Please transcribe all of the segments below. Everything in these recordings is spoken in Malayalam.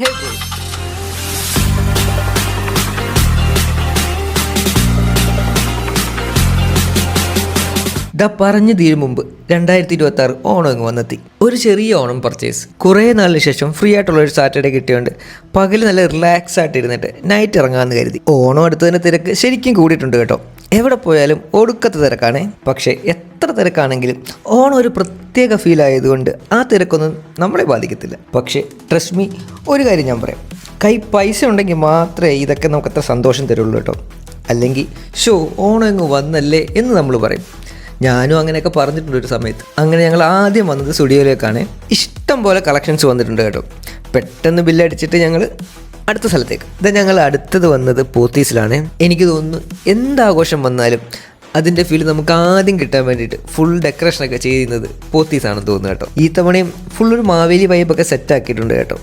Hey bro. പറഞ്ഞു തീരും മുമ്പ് 2026 ഓണം അങ്ങ് വന്നെത്തി. ഒരു ചെറിയ ഓണം പർച്ചേസ്. കുറേ നാളിന് ശേഷം ഫ്രീ ആയിട്ടുള്ള ഒരു സാറ്റർഡേ കിട്ടിയോണ്ട് പകൽ നല്ല റിലാക്സ് ആയിട്ട് ഇരുന്നിട്ട് നൈറ്റ് ഇറങ്ങാമെന്ന് കരുതി. ഓണം അടുത്തതിന് തിരക്ക് ശരിക്കും കൂടിയിട്ടുണ്ട് കേട്ടോ. എവിടെ പോയാലും ഒടുക്കത്തെ തിരക്കാണേ. പക്ഷേ എത്ര തിരക്കാണെങ്കിലും ഓണം ഒരു പ്രത്യേക ഫീൽ ആയതുകൊണ്ട് ആ തിരക്കൊന്നും നമ്മളെ ബാധിക്കത്തില്ല. പക്ഷേ ട്രസ്റ്റ് മീ, ഒരു കാര്യം ഞാൻ പറയാം, കൈ പൈസ ഉണ്ടെങ്കിൽ മാത്രമേ ഇതൊക്കെ നമുക്ക് അത്ര സന്തോഷം തരുള്ളൂ കേട്ടോ. അല്ലെങ്കിൽ ഓണം അങ്ങ് വന്നല്ലേ എന്ന് നമ്മൾ പറയും. ഞാനും അങ്ങനെയൊക്കെ പറഞ്ഞിട്ടുണ്ട് ഒരു സമയത്ത്. അങ്ങനെ ഞങ്ങൾ ആദ്യം വന്നത് സ്റ്റുഡിയോയിലേക്കാണ്. ഇഷ്ടം പോലെ കളക്ഷൻസ് വന്നിട്ടുണ്ട് കേട്ടോ. പെട്ടെന്ന് ബില്ലടിച്ചിട്ട് ഞങ്ങൾ അടുത്ത സ്ഥലത്തേക്ക്. ഇതാ ഞങ്ങൾ അടുത്തത് വന്നത് പോത്തീസിലാണ്. എനിക്ക് തോന്നുന്നു എന്താഘോഷം വന്നാലും അതിൻ്റെ ഫീൽ നമുക്ക് ആദ്യം കിട്ടാൻ വേണ്ടിയിട്ട് ഫുൾ ഡെക്കറേഷനൊക്കെ ചെയ്യുന്നത് പോത്തീസാണെന്ന് തോന്നുന്നു കേട്ടോ. ഈ തവണയും ഫുള്ളൊരു മാവേലി വൈബൊക്കെ സെറ്റാക്കിയിട്ടുണ്ട് കേട്ടോ.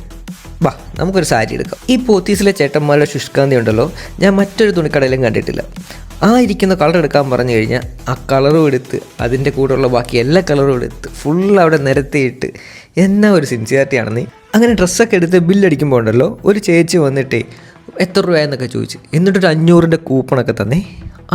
ബാ, നമുക്കൊരു സാരി എടുക്കാം. ഈ പോത്തീസിലെ ചേട്ടന്മാരുടെ ശുഷ്കാന്തി ഉണ്ടല്ലോ, ഞാൻ മറ്റൊരു തുണിക്കടയിലും കണ്ടിട്ടില്ല. ആ ഇരിക്കുന്ന കളർ എടുക്കാൻ പറഞ്ഞു കഴിഞ്ഞാൽ ആ കളറും എടുത്ത് അതിൻ്റെ കൂടെയുള്ള ബാക്കി എല്ലാ കളറും എടുത്ത് ഫുൾ അവിടെ നിരത്തിയിട്ട് എന്നാ ഒരു സിൻസിയറിറ്റി ആണെന്നേ. അങ്ങനെ ഡ്രസ്സൊക്കെ എടുത്ത് ബില്ലടിക്കുമ്പോൾ ഉണ്ടല്ലോ, ഒരു ചേച്ചി വന്നിട്ടേ എത്ര രൂപയെന്നൊക്കെ ചോദിച്ചു. എന്നിട്ടൊരു 500 കൂപ്പണൊക്കെ തന്നേ.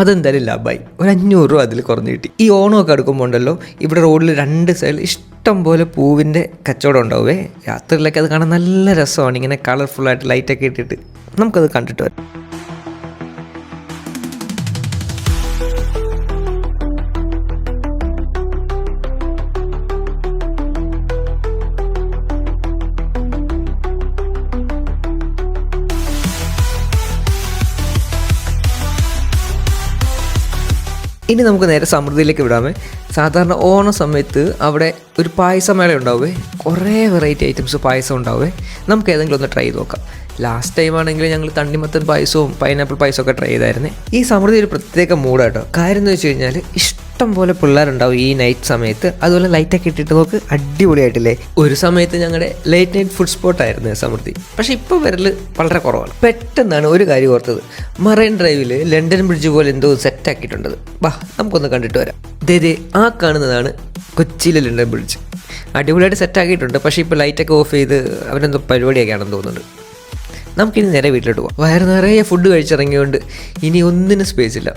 അതെന്തായാലും ലാഭമായി. ഒരു 500 രൂപ അതിൽ കുറഞ്ഞ് കിട്ടി. ഈ ഓണമൊക്കെ എടുക്കുമ്പോൾ ഉണ്ടല്ലോ, ഇവിടെ റോഡിൽ 2 സൈഡിൽ ഇഷ്ടം പോലെ പൂവിൻ്റെ കച്ചവടം ഉണ്ടാവുമേ. രാത്രിയിലൊക്കെ അത് കാണാൻ നല്ല രസമാണ്. ഇങ്ങനെ കളർഫുള്ളായിട്ട് ലൈറ്റൊക്കെ ഇട്ടിട്ട് നമുക്കത് കണ്ടിട്ട് വരാം. ഇനി നമുക്ക് നേരെ സമൃദ്ധിയിലേക്ക് വിടാമേ. സാധാരണ ഓണ സമയത്ത് അവിടെ ഒരു പായസമേള ഉണ്ടാവുമേ. കുറേ വെറൈറ്റി ഐറ്റംസ് പായസം ഉണ്ടാവുമേ. നമുക്ക് ഏതെങ്കിലും ഒന്ന് ട്രൈ ചെയ്ത് നോക്കാം. ലാസ്റ്റ് ടൈം ആണെങ്കിൽ ഞങ്ങൾ തണ്ണിമത്തൻ പായസവും പൈനാപ്പിൾ പായസമൊക്കെ ട്രൈ ചെയ്തായിരുന്നേ. ഈ സമൃദ്ധി ഒരു പ്രത്യേക മൂഡാട്ടോ. കാര്യം എന്ന് വെച്ച് കഴിഞ്ഞാൽ ഇഷ്ടം പോലെ പിള്ളേരുണ്ടാവും ഈ നൈറ്റ് സമയത്ത്. അതുപോലെ ലൈറ്റൊക്കെ ഇട്ടിട്ട് നോക്ക്, അടിപൊളിയായിട്ടില്ലേ. ഒരു സമയത്ത് ഞങ്ങളുടെ ലേറ്റ് നൈറ്റ് ഫുഡ് സ്പോട്ടായിരുന്നു സമൃദ്ധി. പക്ഷേ ഇപ്പോൾ വരൽ വളരെ കുറവാണ്. പെട്ടെന്നാണ് ഒരു കാര്യം ഓർത്തത്. മറൈൻ ഡ്രൈവിൽ ലണ്ടൻ ബ്രിഡ്ജ് പോലെ എന്തോ സെറ്റാക്കിയിട്ടുണ്ട്. വാ, നമുക്കൊന്ന് കണ്ടിട്ട് വരാം. ദേ ആ കാണുന്നതാണ് കൊച്ചിയിലെ ലണ്ടൻ ബ്രിഡ്ജ്. അടിപൊളിയായിട്ട് സെറ്റാക്കിയിട്ടുണ്ട്. പക്ഷേ ഇപ്പോൾ ലൈറ്റൊക്കെ ഓഫ് ചെയ്ത് അവരെന്തോ പരിപാടിയൊക്കെയാണെന്ന് തോന്നുന്നുണ്ട്. നമുക്കിനി നേരെ വീട്ടിലോട്ട് പോകാം. വയറ് നിറയെ ഫുഡ് കഴിച്ചിറങ്ങിയോണ്ട് ഇനി ഒന്നിനും സ്പേസ് ഇല്ല.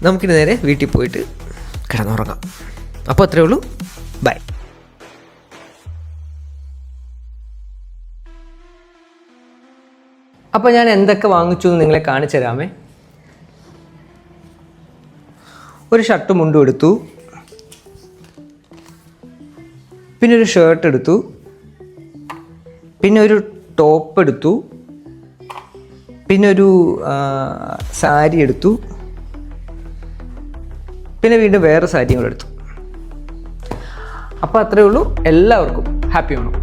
നമുക്കിനി നേരെ വീട്ടിൽ പോയിട്ട് കിടന്നുറങ്ങാം. അപ്പോൾ അത്രേ ഉള്ളൂ. ബൈ. അപ്പോൾ ഞാൻ എന്തൊക്കെ വാങ്ങിച്ചു എന്ന് നിങ്ങളെ കാണിച്ചു തരാമേ. ഒരു ഷർട്ടും മുണ്ടും എടുത്തു, പിന്നെ ഒരു ഷർട്ട് എടുത്തു, പിന്നെ ഒരു ടോപ്പ് എടുത്തു, പിന്നെ ഒരു സാരി എടുത്തു, പിന്നെ വീണ്ടും വേറെ സാരിയും കൂടെ എടുത്തു. അപ്പോൾ അത്രയേ ഉള്ളൂ. എല്ലാവർക്കും ഹാപ്പി ഓണം.